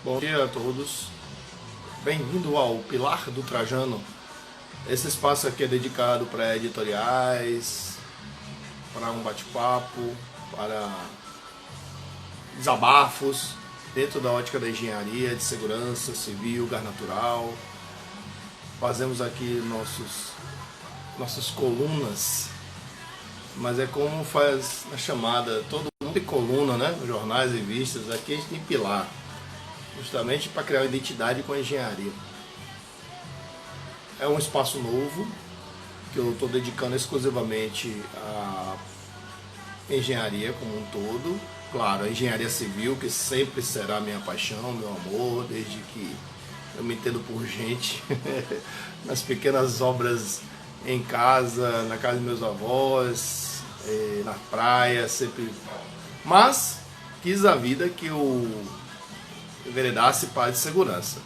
Bom dia a todos, bem-vindo ao Pilar do Trajano. Esse espaço aqui é dedicado para editoriais, para um bate-papo, para desabafos, dentro da ótica da engenharia, de segurança civil, gás natural. Fazemos aqui nossas colunas, mas é como faz na chamada, todo mundo tem coluna, né? Nos jornais e revistas, aqui a gente tem pilar, justamente para criar uma identidade com a engenharia. É um espaço novo que eu estou dedicando exclusivamente à engenharia como um todo. Claro, a engenharia civil, que sempre será minha paixão, meu amor, desde que eu me entendo por gente, nas pequenas obras em casa, na casa dos meus avós, na praia, sempre. Mas quis a vida que eu enveredasse para a área de segurança.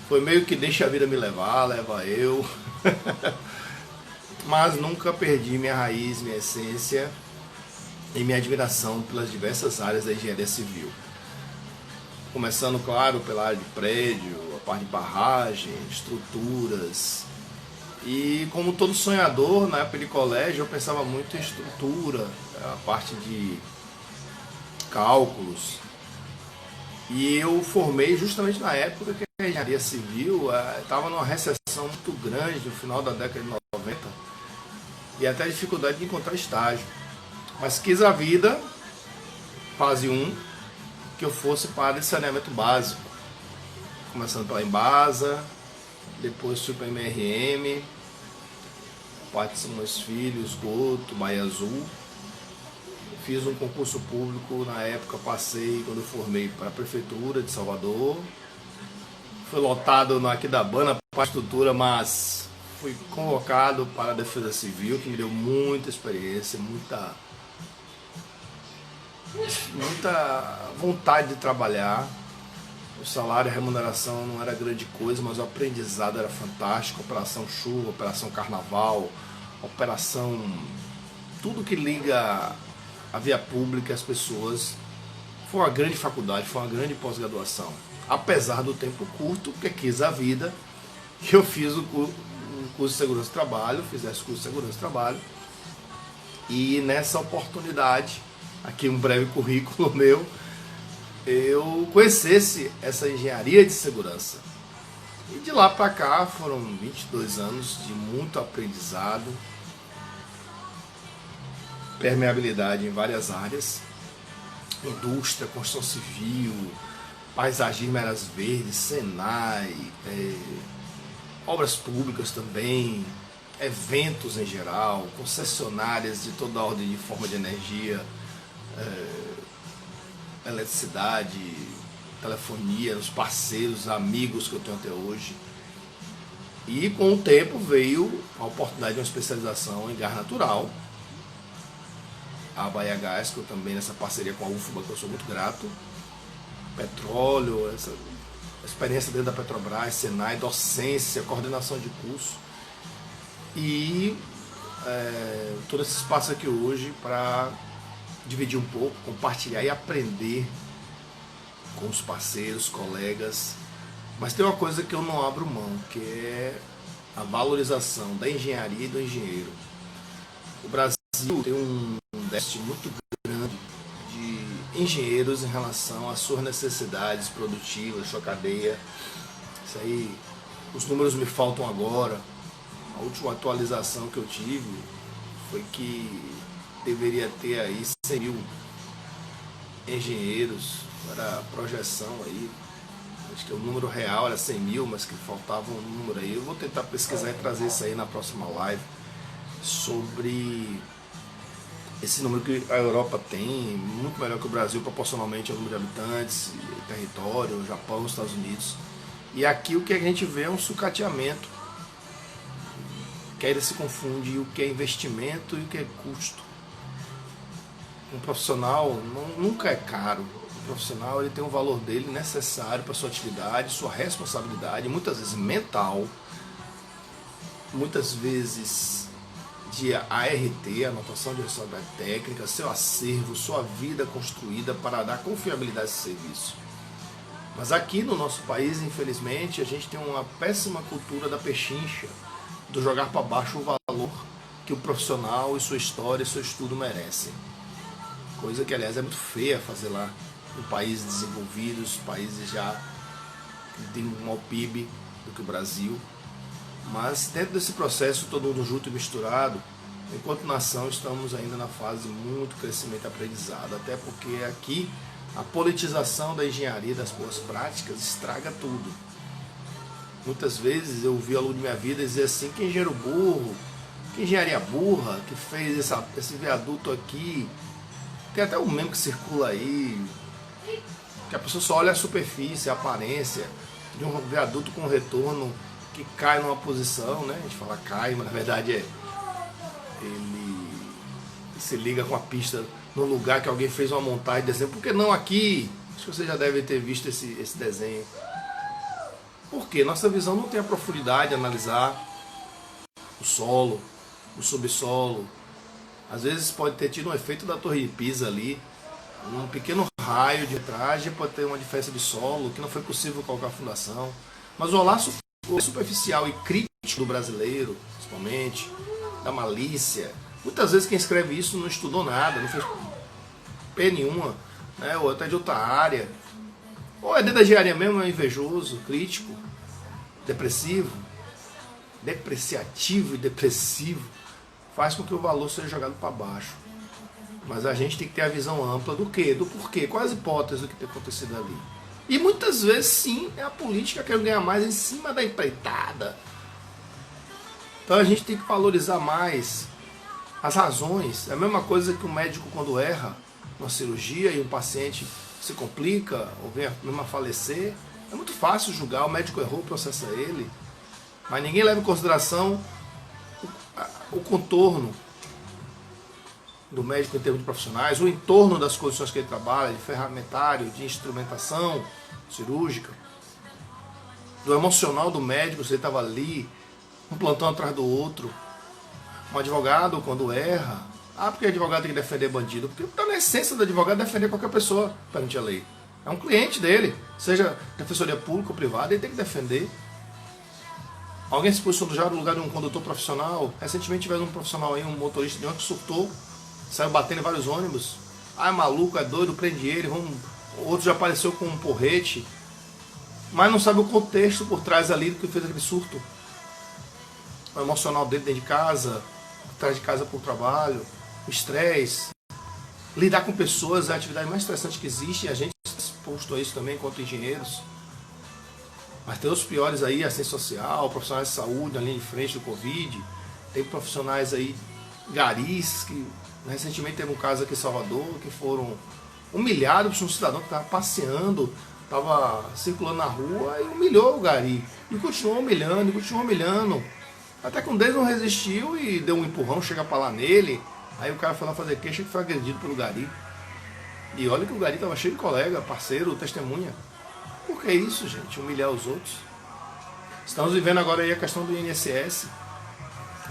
Foi meio que deixa a vida me levar, leva eu. Mas nunca perdi minha raiz, minha essência e minha admiração pelas diversas áreas da engenharia civil. Começando, claro, pela área de prédio, a parte de barragem, estruturas. E como todo sonhador, na época de colégio, eu pensava muito em estrutura, a parte de cálculos. E eu formei justamente na época que a engenharia civil estava numa recessão muito grande no final da década de 90 e até dificuldade de encontrar estágio. Mas quis a vida, fase um, que eu fosse para a área de saneamento básico, começando pela Embasa, depois fui para a MRM, parte de São Meus Filhos, Esgoto, Bahia Azul. Fiz um concurso público, na época passei, quando eu formei, para a Prefeitura de Salvador. Fui lotado no Aquidabana para a estrutura, mas fui convocado para a Defesa Civil, que me deu muita experiência, muita vontade de trabalhar. O salário e a remuneração não era grande coisa, mas o aprendizado era fantástico. Operação Chuva, Operação Carnaval, Operação... tudo que liga a via pública, as pessoas. Foi uma grande faculdade, foi uma grande pós-graduação. Apesar do tempo curto, porque quis a vida, que eu fiz o curso de Segurança do Trabalho, fizesse o curso de Segurança do Trabalho. E nessa oportunidade, aqui um breve currículo meu, eu conhecesse essa engenharia de segurança. E de lá para cá foram 22 anos de muito aprendizado, permeabilidade em várias áreas, indústria, construção civil, paisagismo, áreas verdes, Senai, obras públicas também, eventos em geral, concessionárias de toda a ordem de forma de energia, eletricidade, telefonia, os parceiros, amigos que eu tenho até hoje. E com o tempo veio a oportunidade de uma especialização em gás natural, a Bahia Gás, que eu também nessa parceria com a UFBA, que eu sou muito grato, petróleo, essa experiência dentro da Petrobras, Senai, docência, coordenação de curso e todo esse espaço aqui hoje para dividir um pouco, compartilhar e aprender com os parceiros, colegas. Mas tem uma coisa que eu não abro mão, que é a valorização da engenharia e do engenheiro. O Brasil tem um déficit muito grande de engenheiros em relação às suas necessidades produtivas, sua cadeia. Isso aí, os números me faltam agora. A última atualização que eu tive foi que deveria ter aí 100 mil engenheiros, era a projeção aí. Acho que o número real era 100 mil, mas que faltava um número aí. Eu vou tentar pesquisar e trazer isso aí na próxima live, sobre esse número que a Europa tem, muito melhor que o Brasil proporcionalmente ao número de habitantes, território, o Japão, os Estados Unidos. E aqui o que a gente vê é um sucateamento, que ainda se confunde o que é investimento e o que é custo. Um profissional nunca é caro. O profissional ele tem o valor dele necessário para sua atividade, sua responsabilidade, muitas vezes mental, muitas vezes de ART, anotação de responsabilidade técnica, seu acervo, sua vida construída para dar confiabilidade a esse serviço. Mas aqui no nosso país, infelizmente, a gente tem uma péssima cultura da pechincha, do jogar para baixo o valor que o profissional e sua história e seu estudo merecem. Coisa que, aliás, é muito feia fazer lá em países desenvolvidos, países já que têm um maior PIB do que o Brasil. Mas dentro desse processo, todo mundo junto e misturado, enquanto nação, estamos ainda na fase muito crescimento e aprendizado, até porque aqui a politização da engenharia das boas práticas estraga tudo. Muitas vezes eu ouvi ao longo de minha vida dizer assim, que engenheiro burro, que engenharia burra, que fez esse viaduto aqui. Tem até um meme que circula aí, que a pessoa só olha a superfície, a aparência de um viaduto com retorno que cai numa posição, né? A gente fala cai, mas na verdade ele se liga com a pista no lugar que alguém fez uma montagem de desenho. Por que não aqui? Acho que você já deve ter visto esse desenho. Por quê? Nossa visão não tem a profundidade de analisar o solo, o subsolo. Às vezes pode ter tido um efeito da Torre de Pisa ali, um pequeno raio de metragem pode ter uma diferença de solo, que não foi possível colocar a fundação. Mas o olhar superficial e crítico do brasileiro, principalmente, da malícia. Muitas vezes quem escreve isso não estudou nada, não fez P nenhuma, né? Ou até de outra área. Ou é dentro da engenharia mesmo, é invejoso, crítico, depressivo, depreciativo e depressivo. Faz com que o valor seja jogado para baixo. Mas a gente tem que ter a visão ampla do quê? Do porquê, quais as hipóteses do que tem acontecido ali. E muitas vezes sim, é a política querendo ganhar mais em cima da empreitada. Então a gente tem que valorizar mais as razões. É a mesma coisa que um médico quando erra uma cirurgia e um paciente se complica ou vem mesmo a falecer. É muito fácil julgar, o médico errou, processa ele. Mas ninguém leva em consideração o contorno do médico em termos de profissionais, o entorno das condições que ele trabalha, de ferramentário, de instrumentação cirúrgica, do emocional do médico, se ele estava ali, um plantão atrás do outro. Um advogado, quando erra, porque o advogado tem que defender bandido, porque está na essência do advogado defender qualquer pessoa perante a lei. É um cliente dele, seja defensoria pública ou privada, ele tem que defender. Alguém se posicionou já no lugar de um condutor profissional. Recentemente tivemos um profissional aí, um motorista de ônibus que surtou, saiu batendo em vários ônibus. É maluco, é doido, prende ele. Outro já apareceu com um porrete, mas não sabe o contexto por trás ali do que fez aquele surto. O emocional dele dentro de casa, atrás de casa por trabalho, o estresse. Lidar com pessoas é a atividade mais estressante que existe, e a gente está exposto a isso também enquanto engenheiros. Mas tem os piores aí, assistência social, profissionais de saúde na linha de frente do Covid. Tem profissionais aí, garis, que recentemente teve um caso aqui em Salvador, que foram humilhados por um cidadão que estava passeando, estava circulando na rua e humilhou o gari. E continuou humilhando. Até que um deles não resistiu e deu um empurrão, chega para lá nele. Aí o cara foi lá fazer queixa que foi agredido pelo gari. E olha que o gari estava cheio de colega, parceiro, testemunha. Por que isso, gente? Humilhar os outros. Estamos vivendo agora aí a questão do INSS.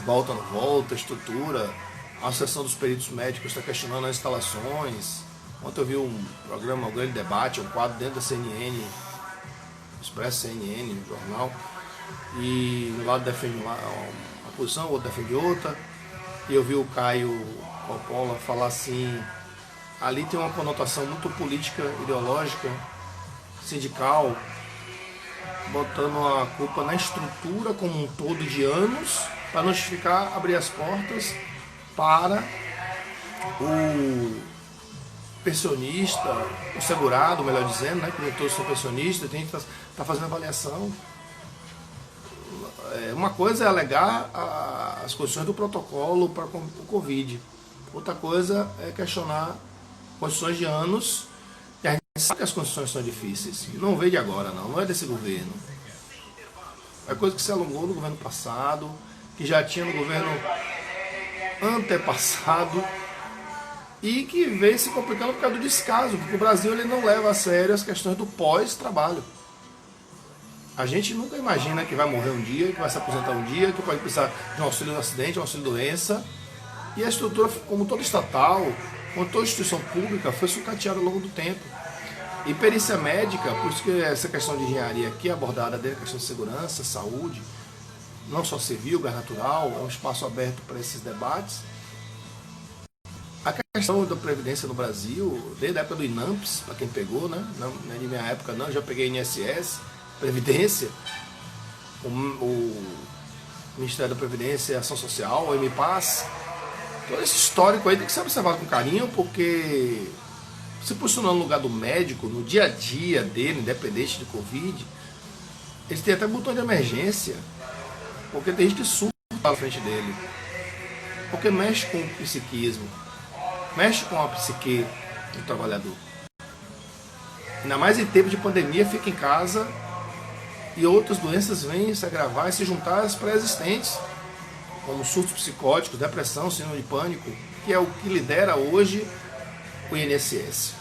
Volta, não volta, estrutura. A Associação dos Peritos Médicos está questionando as instalações. Ontem eu vi um programa, um grande debate, um quadro dentro da CNN, Expresso CNN, um jornal. E um lado defende uma posição, o outro defende outra. E eu vi o Caio Coppola falar assim, ali tem uma conotação muito política, ideológica, sindical, botando a culpa na estrutura como um todo de anos para não justificar abrir as portas para o pensionista, o segurado, melhor dizendo, né, que todos são pensionistas, tem que estar fazendo avaliação. Uma coisa é alegar as condições do protocolo para o Covid, outra coisa é questionar condições de anos. E a gente sabe que as condições são difíceis. Não veio de agora, não é desse governo. É coisa que se alongou no governo passado, que já tinha no governo antepassado e que veio se complicando por causa do descaso, porque o Brasil ele não leva a sério as questões do pós-trabalho. A gente nunca imagina que vai morrer um dia, que vai se aposentar um dia, que pode precisar de um auxílio de acidente, um auxílio de doença. E a estrutura, como toda estatal, como toda instituição pública, foi sucateada ao longo do tempo. E perícia médica, por isso que essa questão de engenharia aqui é abordada dentro da questão de segurança, saúde, não só civil, gás natural, é um espaço aberto para esses debates. A questão da previdência no Brasil, desde a época do INAMPS, para quem pegou, né? Não é de minha época não, já peguei INSS, Previdência, o Ministério da Previdência e Ação Social, o MPAS. Todo esse histórico aí tem que ser observado com carinho, porque se posicionando no lugar do médico, no dia a dia dele, independente de Covid, eles têm até botão de emergência, porque tem gente que surta na frente dele, porque mexe com o psiquismo, mexe com a psique do trabalhador. Ainda mais em tempo de pandemia, fica em casa e outras doenças vêm se agravar e se juntar às pré-existentes, como surtos psicóticos, depressão, síndrome de pânico, que é o que lidera hoje o INSS.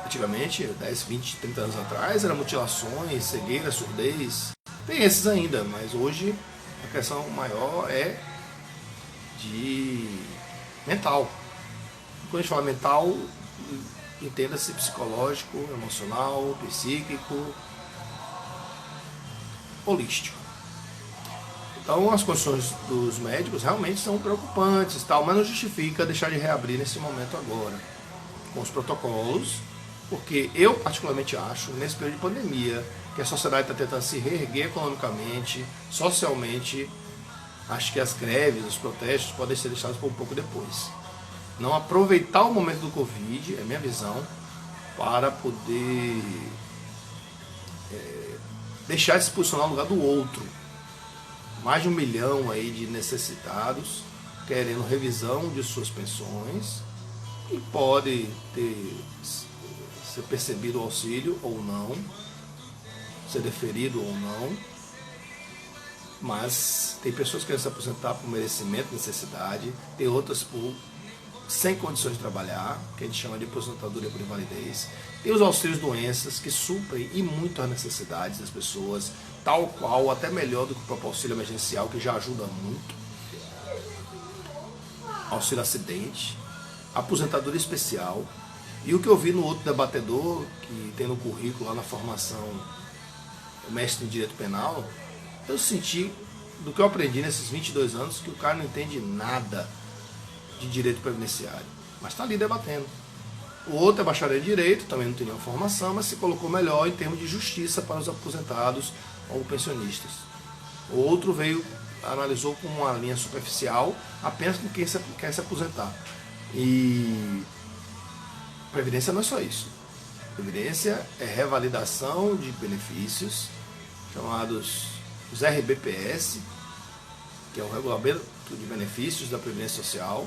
Antigamente, 10, 20, 30 anos atrás, eram mutilações, cegueira, surdez. Tem esses ainda, mas hoje a questão maior é de mental. Quando a gente fala mental, entenda-se psicológico, emocional, psíquico, holístico. Então as condições dos médicos realmente são preocupantes, tal, mas não justifica deixar de reabrir nesse momento agora, com os protocolos, porque eu particularmente acho, nesse período de pandemia, que a sociedade está tentando se reerguer economicamente, socialmente. Acho que as greves, os protestos podem ser deixados por um pouco depois. Não aproveitar o momento do Covid, é minha visão, para poder deixar de se posicionar no lugar do outro. Mais de 1 milhão aí de necessitados querendo revisão de suas pensões e pode ser percebido o auxílio ou não, ser deferido ou não, mas tem pessoas que querem se aposentar por merecimento, necessidade, tem outras sem condições de trabalhar, que a gente chama de aposentadoria por invalidez, tem os auxílios doenças que suprem e muito as necessidades das pessoas, tal qual, até melhor do que o próprio auxílio emergencial, que já ajuda muito, auxílio acidente, aposentadoria especial. E o que eu vi no outro debatedor, que tem no currículo lá na formação, o mestre em direito penal, eu senti, do que eu aprendi nesses 22 anos, que o cara não entende nada de direito previdenciário, mas está ali debatendo. O outro é bacharel em direito, também não tem nenhuma formação, mas se colocou melhor em termos de justiça para os aposentados ou pensionistas. O outro analisou com uma linha superficial, apenas com quem quer se aposentar. E previdência não é só isso. Previdência é revalidação de benefícios, chamados os RBPS, que é o regulamento de benefícios da Previdência Social.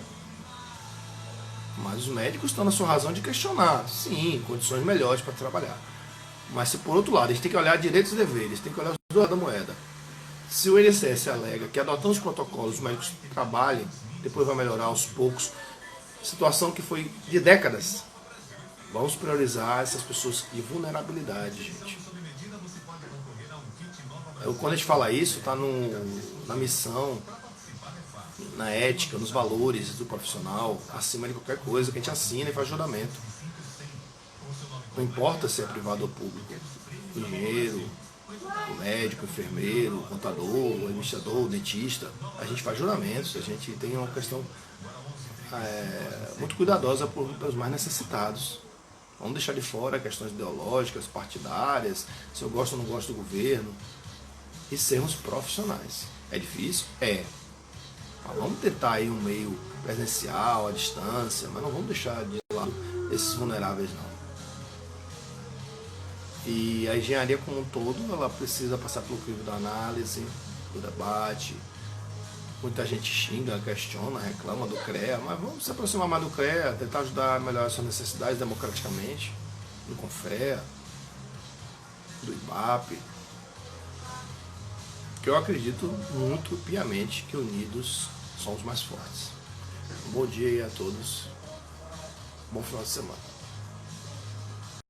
Mas os médicos estão na sua razão de questionar, sim, condições melhores para trabalhar. Mas se por outro lado, a gente tem que olhar direitos e deveres, tem que olhar os dois lados da moeda. Se o INSS alega que adotando os protocolos os médicos trabalhem, depois vai melhorar aos poucos, situação que foi de décadas, vamos priorizar essas pessoas de vulnerabilidade, gente. Quando a gente fala isso, está na missão, na ética, nos valores do profissional, acima de qualquer coisa que a gente assina e faz juramento. Não importa se é privado ou público. O engenheiro, o médico, o enfermeiro, o contador, o administrador, o dentista, a gente faz juramentos, a gente tem uma questão muito cuidadosa pelos mais necessitados. Vamos deixar de fora questões ideológicas, partidárias, se eu gosto ou não gosto do governo, e sermos profissionais. É difícil? É. Mas vamos tentar aí um meio presencial, à distância, mas não vamos deixar de lado esses vulneráveis não. E a engenharia como um todo, ela precisa passar pelo crivo da análise, do debate. Muita gente xinga, questiona, reclama do CREA, mas vamos se aproximar mais do CREA, tentar ajudar a melhorar suas necessidades democraticamente, do CONFEA, do IBAP, que eu acredito muito piamente que unidos somos mais fortes. Um bom dia aí a todos, bom final de semana.